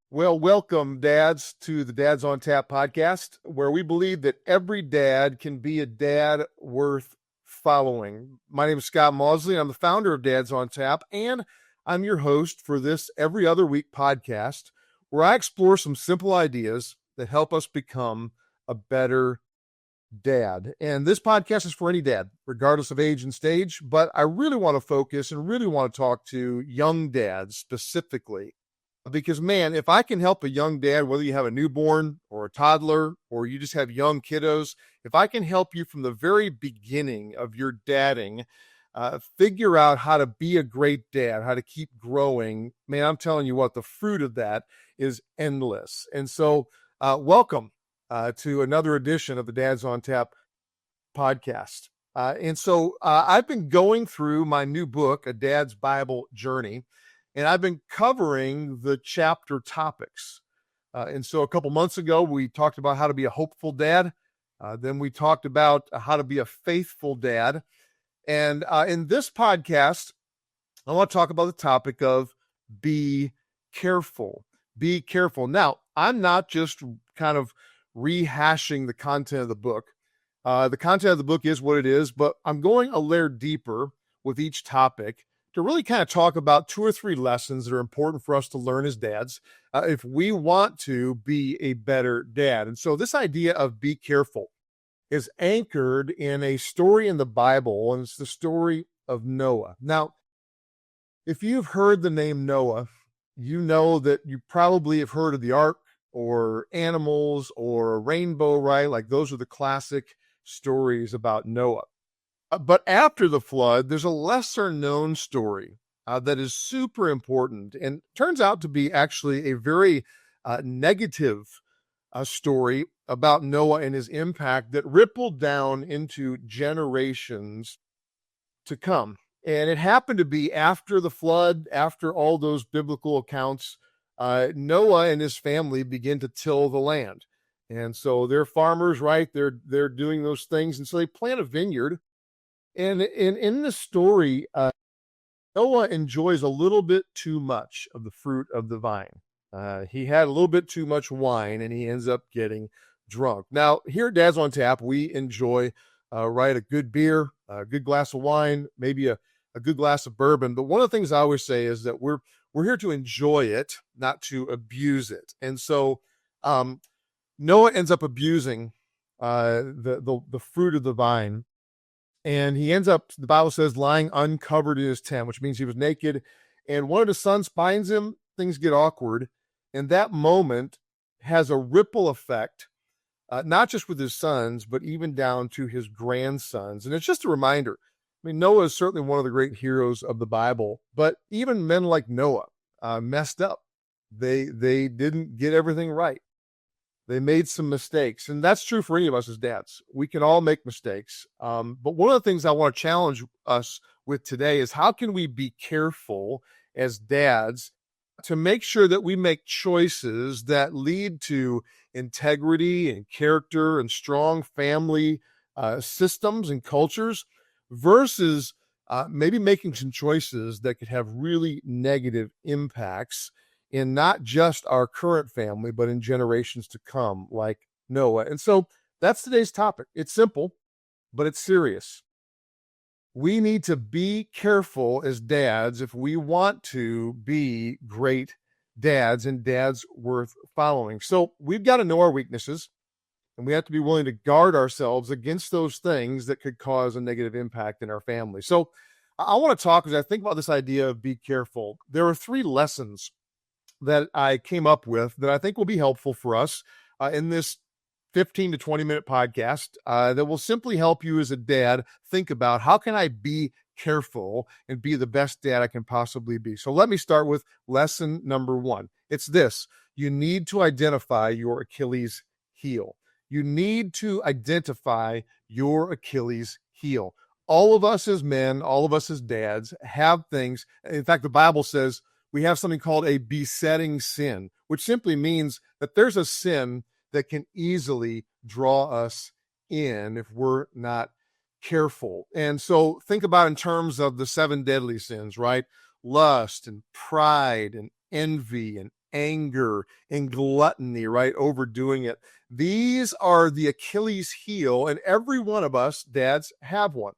Well, welcome, dads, to the Dads on Tap podcast, where we believe that every dad can be a dad worth following. My name is Scott Mawdesley. I'm the founder of Dads on Tap, and I'm your host for this every other week podcast, where I explore some simple ideas that help us become a better dad. And this podcast is for any dad, regardless of age and stage, but I really want to focus and really want to talk to young dads specifically. Because, man, if I can help a young dad, whether you have a newborn or a toddler or you just have young kiddos, if I can help you from the very beginning of your dadding, figure out how to be a great dad, how to keep growing, man, I'm telling you what, the fruit of that is endless. And so, welcome to another edition of the Dads on Tap podcast. I've been going through my new book, A Dad's Bible Journey, and I've been covering the chapter topics. And so a couple months ago, we talked about how to be a hopeful dad. Then we talked about how to be a faithful dad. And in this podcast, I want to talk about the topic of be careful. Be careful. Now, I'm not just kind of rehashing the content of the book. The content of the book is what it is, but I'm going a layer deeper with each topic to really kind of talk about 2 or 3 lessons that are important for us to learn as dads if we want to be a better dad. And so this idea of be careful is anchored in a story in the Bible, and it's the story of Noah. Now, if you've heard the name Noah, you know that you probably have heard of the ark or animals or a rainbow, right? Like those are the classic stories about Noah. But after the flood, there's a lesser known story that is super important and turns out to be actually a very negative story about Noah and his impact that rippled down into generations to come. And it happened to be after the flood, after all those biblical accounts, Noah and his family begin to till the land. And so they're farmers, right? They're doing those things. And so they plant a vineyard. And in the story, Noah enjoys a little bit too much of the fruit of the vine. He had a little bit too much wine, and he ends up getting drunk. Now, here at Dad's on Tap, we enjoy, a good beer, a good glass of wine, maybe a good glass of bourbon. But one of the things I always say is that we're here to enjoy it, not to abuse it. And so Noah ends up abusing the fruit of the vine. And he ends up, the Bible says, lying uncovered in his tent, which means he was naked. And one of his sons finds him. Things get awkward. And that moment has a ripple effect, not just with his sons, but even down to his grandsons. And it's just a reminder. I mean, Noah is certainly one of the great heroes of the Bible, but even men like Noah messed up. They didn't get everything right. They made some mistakes, and that's true for any of us as dads. We can all make mistakes. But one of the things I want to challenge us with today is how can we be careful as dads to make sure that we make choices that lead to integrity and character and strong family systems and cultures versus maybe making some choices that could have really negative impacts in not just our current family, but in generations to come, like Noah. And so that's today's topic. It's simple, but it's serious. We need to be careful as dads if we want to be great dads and dads worth following. So we've got to know our weaknesses, and we have to be willing to guard ourselves against those things that could cause a negative impact in our family. So I want to talk, as I think about this idea of be careful, there are 3 lessons that I came up with that I think will be helpful for us in this 15 to 20 minute podcast that will simply help you as a dad think about how can I be careful and be the best dad I can possibly be. So let me start with lesson number 1. It's this: you need to identify your Achilles heel. You need to identify your Achilles heel. All of us as men, all of us as dads have things. In fact, the Bible says we have something called a besetting sin, which simply means that there's a sin that can easily draw us in if we're not careful. And so think about in terms of the 7 deadly sins, right? Lust and pride and envy and anger, and gluttony, right? Overdoing it. These are the Achilles heel, and every one of us, dads, have one.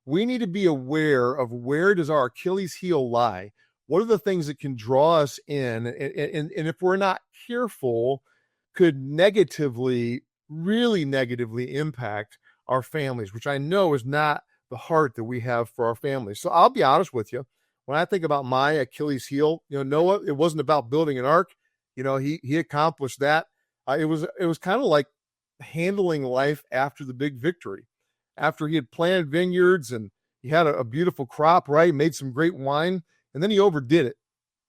We need to be aware of where does our Achilles heel lie? What are the things that can draw us in? And if we're not careful, could negatively, really negatively impact our families, which I know is not the heart that we have for our families. So I'll be honest with you. When I think about my Achilles heel, Noah, it wasn't about building an ark. He accomplished that. It was kind of like handling life after the big victory, after he had planted vineyards and he had a beautiful crop, right? He made some great wine, and then he overdid it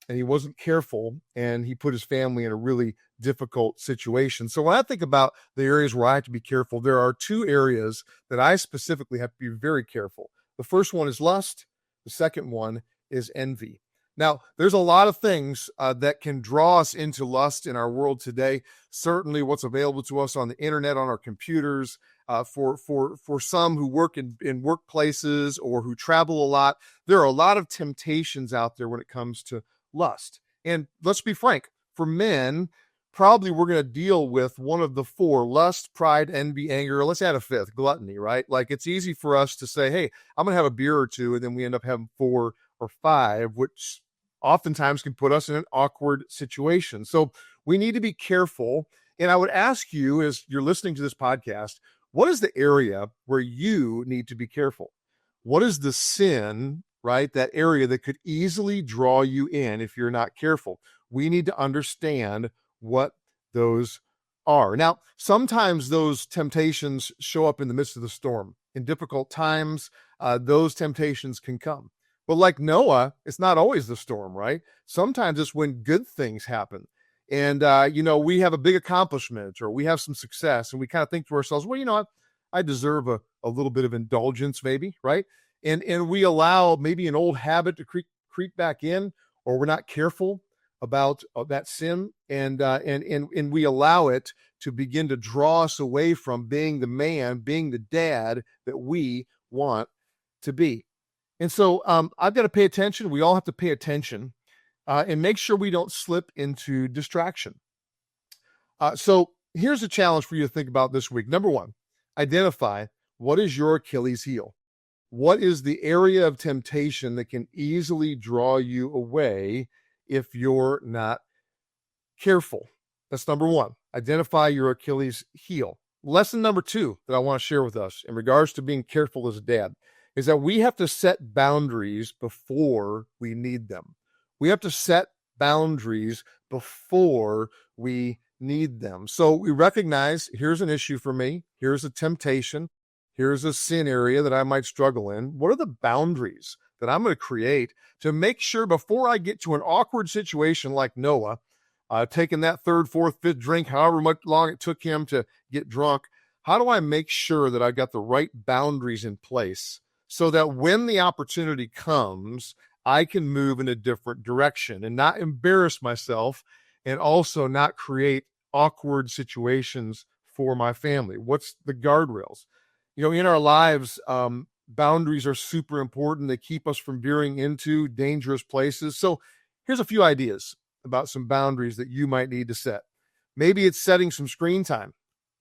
and he wasn't careful and he put his family in a really difficult situation. So when I think about the areas where I have to be careful, there are two areas that I specifically have to be very careful. The first one is lust. The second one is envy. Now, there's a lot of things that can draw us into lust in our world today. Certainly what's available to us on the internet, on our computers, for some who work in workplaces or who travel a lot, there are a lot of temptations out there when it comes to lust. And let's be frank, for men, probably we're going to deal with one of the four: lust, pride, envy, anger. Let's add a fifth: gluttony, right? Like, it's easy for us to say, hey, I'm going to have a beer or two, and then we end up having 4 or 5, which oftentimes can put us in an awkward situation. So we need to be careful. And I would ask you, as you're listening to this podcast, what is the area where you need to be careful? What is the sin, right? That area that could easily draw you in if you're not careful. We need to understand what those are. Now, sometimes those temptations show up in the midst of the storm. In difficult times, those temptations can come. But like Noah, it's not always the storm, right? Sometimes it's when good things happen. And, we have a big accomplishment or we have some success and we kind of think to ourselves, well, I deserve a little bit of indulgence maybe, right? And we allow maybe an old habit to creep back in, or we're not careful about that sin. And we allow it to begin to draw us away from being the man, being the dad that we want to be. And so I've got to pay attention. We all have to pay attention and make sure we don't slip into distraction. So here's a challenge for you to think about this week. Number one, identify what is your Achilles heel. What is the area of temptation that can easily draw you away if you're not careful? That's number one. Identify your Achilles heel. Lesson number two that I want to share with us in regards to being careful as a dad is that we have to set boundaries before we need them. We have to set boundaries before we need them. So we recognize, here's an issue for me. Here's a temptation. Here's a sin area that I might struggle in. What are the boundaries that I'm going to create to make sure before I get to an awkward situation like Noah, taking that third, fourth, fifth drink, however much long it took him to get drunk, how do I make sure that I've got the right boundaries in place so that when the opportunity comes, I can move in a different direction and not embarrass myself and also not create awkward situations for my family? What's the guardrails? In our lives, boundaries are super important. They keep us from veering into dangerous places. So here's a few ideas about some boundaries that you might need to set. Maybe it's setting some screen time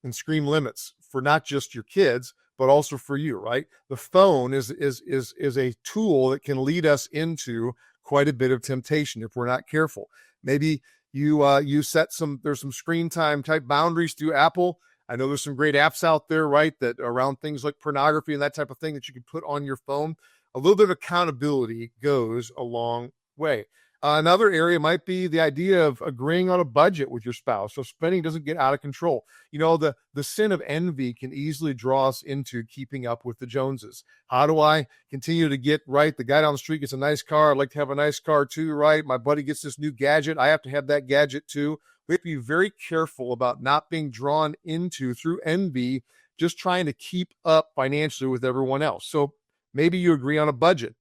and screen limits for not just your kids, but also for you, right? The phone is a tool that can lead us into quite a bit of temptation if we're not careful. Maybe you set there's some screen time type boundaries through Apple. I know there's some great apps out there, right, that around things like pornography and that type of thing that you can put on your phone. A little bit of accountability goes a long way. Another area might be the idea of agreeing on a budget with your spouse so spending doesn't get out of control. The sin of envy can easily draw us into keeping up with the Joneses. How do I continue to get right? The guy down the street gets a nice car. I'd like to have a nice car too, right? My buddy gets this new gadget. I have to have that gadget too. We have to be very careful about not being drawn into, through envy, just trying to keep up financially with everyone else. So maybe you agree on a budget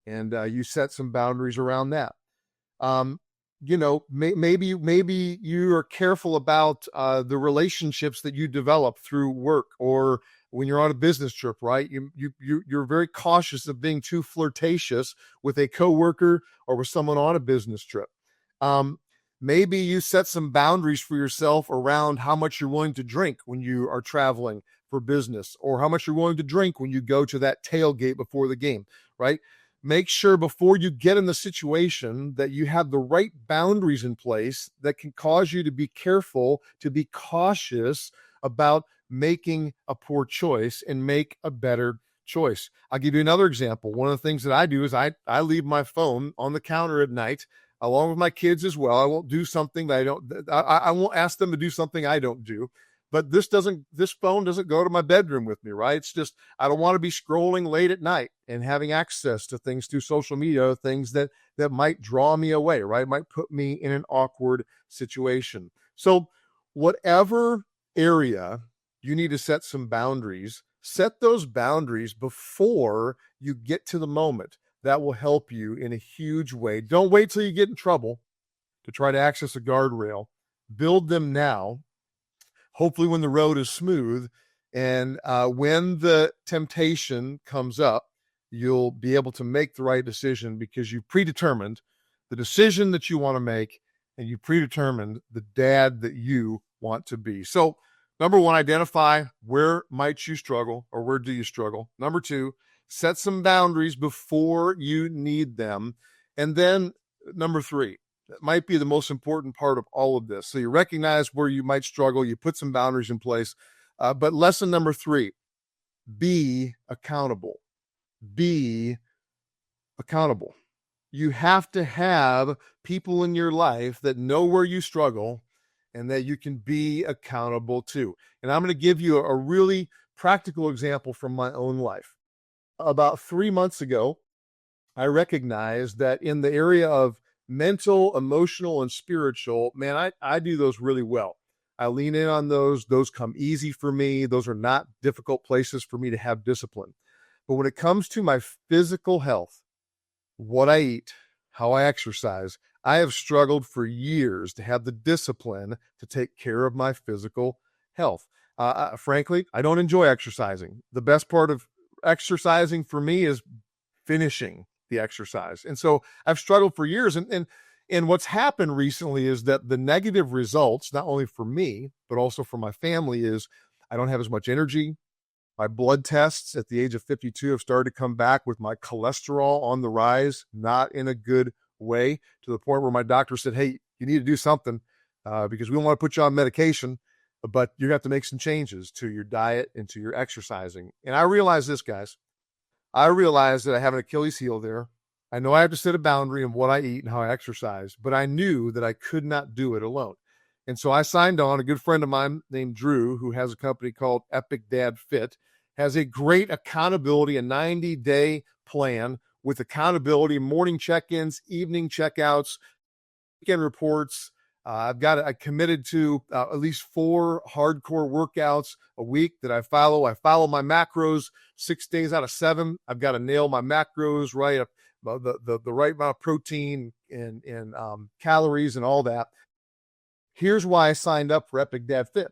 and you set some boundaries around that. Maybe you are careful about the relationships that you develop through work or when you're on a business trip, right? You're very cautious of being too flirtatious with a coworker or with someone on a business trip. Maybe you set some boundaries for yourself around how much you're willing to drink when you are traveling for business, or how much you're willing to drink when you go to that tailgate before the game, right? Make sure before you get in the situation that you have the right boundaries in place that can cause you to be careful, to be cautious about making a poor choice and make a better choice. I'll give you another example. One of the things that I do is I leave my phone on the counter at night, along with my kids as well. I won't do something that I won't ask them to do something I don't do. But this phone doesn't go to my bedroom with me, right? It's just, I don't want to be scrolling late at night and having access to things through social media, things that might draw me away, right? Might put me in an awkward situation. So whatever area you need to set some boundaries, set those boundaries before you get to the moment. That will help you in a huge way. Don't wait till you get in trouble to try to access a guardrail. Build them now. Hopefully when the road is smooth, and when the temptation comes up, you'll be able to make the right decision because you predetermined the decision that you want to make, and you predetermined the dad that you want to be. So, number one, identify where might you struggle, or where do you struggle. Number two, set some boundaries before you need them. And then number three, that might be the most important part of all of this. So you recognize where you might struggle, you put some boundaries in place. But lesson number three, be accountable. Be accountable. You have to have people in your life that know where you struggle and that you can be accountable to. And I'm going to give you a really practical example from my own life. About 3 months ago, I recognized that in the area of mental, emotional, and spiritual, man, I do those really well. I lean in on those. Those come easy for me. Those are not difficult places for me to have discipline. But when it comes to my physical health, what I eat, how I exercise, I have struggled for years to have the discipline to take care of my physical health. Frankly, I don't enjoy exercising. The best part of exercising for me is finishing the exercise. And so I've struggled for years. And what's happened recently is that the negative results, not only for me, but also for my family, is I don't have as much energy. My blood tests at the age of 52 have started to come back with my cholesterol on the rise, not in a good way, to the point where my doctor said, hey, you need to do something because we don't want to put you on medication, but you have to make some changes to your diet and to your exercising. And I realize this, guys. I realized that I have an Achilles heel there. I know I have to set a boundary in what I eat and how I exercise, but I knew that I could not do it alone. And so I signed on. A good friend of mine named Drew, who has a company called Epic Dad Fit, has a great accountability, a 90-day plan with accountability, morning check-ins, evening checkouts, weekend reports. I committed to at least 4 hardcore workouts a week that I follow. I follow my macros 6 days out of 7. I've got to nail my macros right, the right amount of protein and calories and all that. Here's why I signed up for Epic Dad Fit.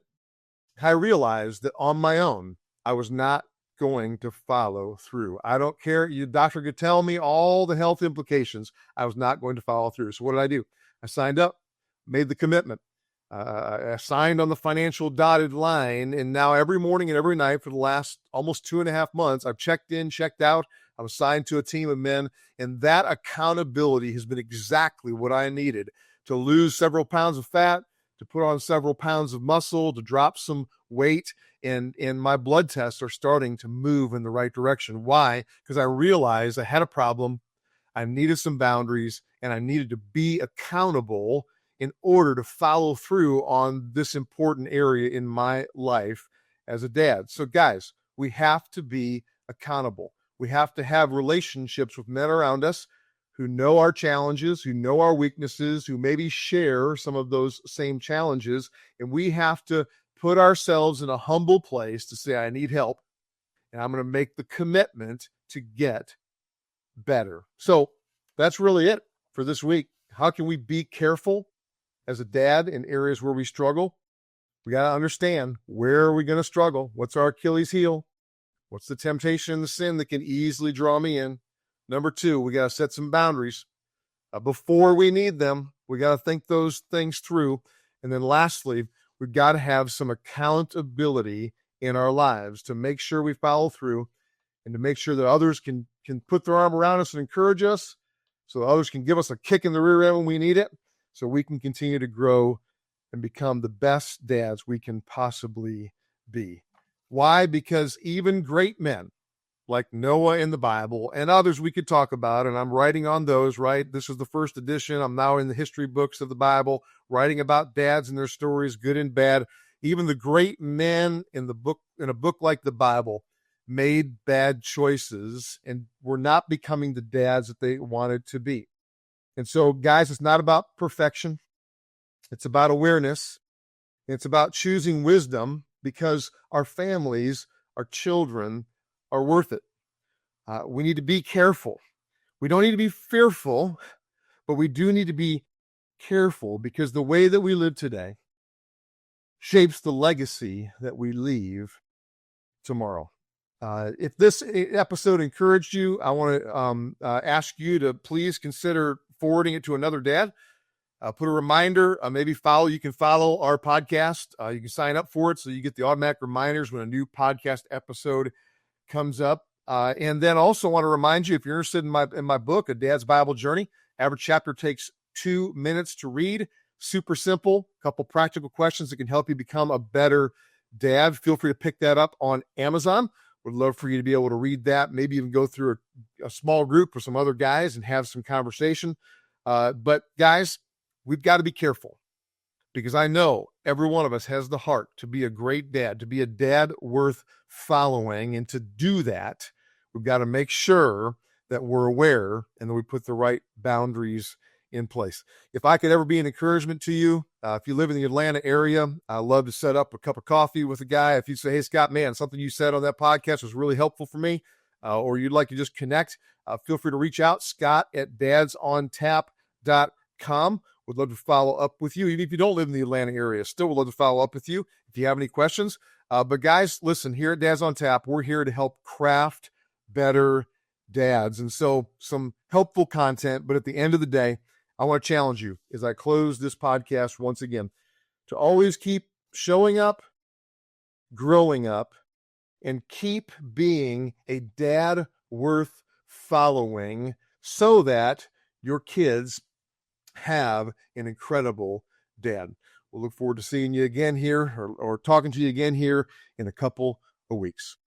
I realized that on my own, I was not going to follow through. I don't care. Your doctor could tell me all the health implications. I was not going to follow through. So what did I do? I signed up, made the commitment. I signed on the financial dotted line. And now every morning and every night for the last almost 2.5 months, I've checked in, checked out. I was signed to a team of men. And that accountability has been exactly what I needed to lose several pounds of fat, to put on several pounds of muscle, to drop some weight. And my blood tests are starting to move in the right direction. Why? Because I realized I had a problem. I needed some boundaries, and I needed to be accountable in order to follow through on this important area in my life as a dad. So guys, we have to be accountable. We have to have relationships with men around us who know our challenges, who know our weaknesses, who maybe share some of those same challenges. And we have to put ourselves in a humble place to say, I need help. And I'm going to make the commitment to get better. So that's really it for this week. How can we be careful as a dad in areas where we struggle? We got to understand, where are we going to struggle? What's our Achilles heel? What's the temptation and the sin that can easily draw me in? Number 2, we got to set some boundaries before we need them. We got to think those things through. And then lastly, we've got to have some accountability in our lives to make sure we follow through and to make sure that others can put their arm around us and encourage us, so that others can give us a kick in the rear end when we need it, so we can continue to grow and become the best dads we can possibly be. Why? Because even great men like Noah in the Bible and others we could talk about, and I'm writing on those, right? This is the first edition. I'm now in the history books of the Bible, writing about dads and their stories, good and bad. Even the great men in a book like the Bible made bad choices and were not becoming the dads that they wanted to be. And so, guys, it's not about perfection. It's about awareness. It's about choosing wisdom, because our families, our children, are worth it. We need to be careful. We don't need to be fearful, but we do need to be careful, because the way that we live today shapes the legacy that we leave tomorrow. If this episode encouraged you, I want to ask you to please consider forwarding it to another dad. Put a reminder, maybe you can follow our podcast. You can sign up for it so you get the automatic reminders when a new podcast episode comes up. And then also want to remind you, if you're interested in my book, A Dad's Bible Journey, average chapter takes 2 minutes to read. Super simple, a couple practical questions that can help you become a better dad. Feel free to pick that up on Amazon. Would love for you to be able to read that, maybe even go through a small group with some other guys and have some conversation. But guys, we've got to be careful, because I know every one of us has the heart to be a great dad, to be a dad worth following. And to do that, we've got to make sure that we're aware and that we put the right boundaries in place. If I could ever be an encouragement to you, if you live in the Atlanta area, I love to set up a cup of coffee with a guy. If you say, hey, Scott, man, something you said on that podcast was really helpful for me, or you'd like to just connect, feel free to reach out, scott@dadsontap.com. Would love to follow up with you. Even if you don't live in the Atlanta area, still would love to follow up with you if you have any questions. But guys, listen, here at Dads on Tap, we're here to help craft better dads. And so some helpful content, but at the end of the day, I want to challenge you as I close this podcast once again to always keep showing up, growing up, and keep being a dad worth following, so that your kids have an incredible dad. We'll look forward to seeing you again here, or talking to you again here in a couple of weeks.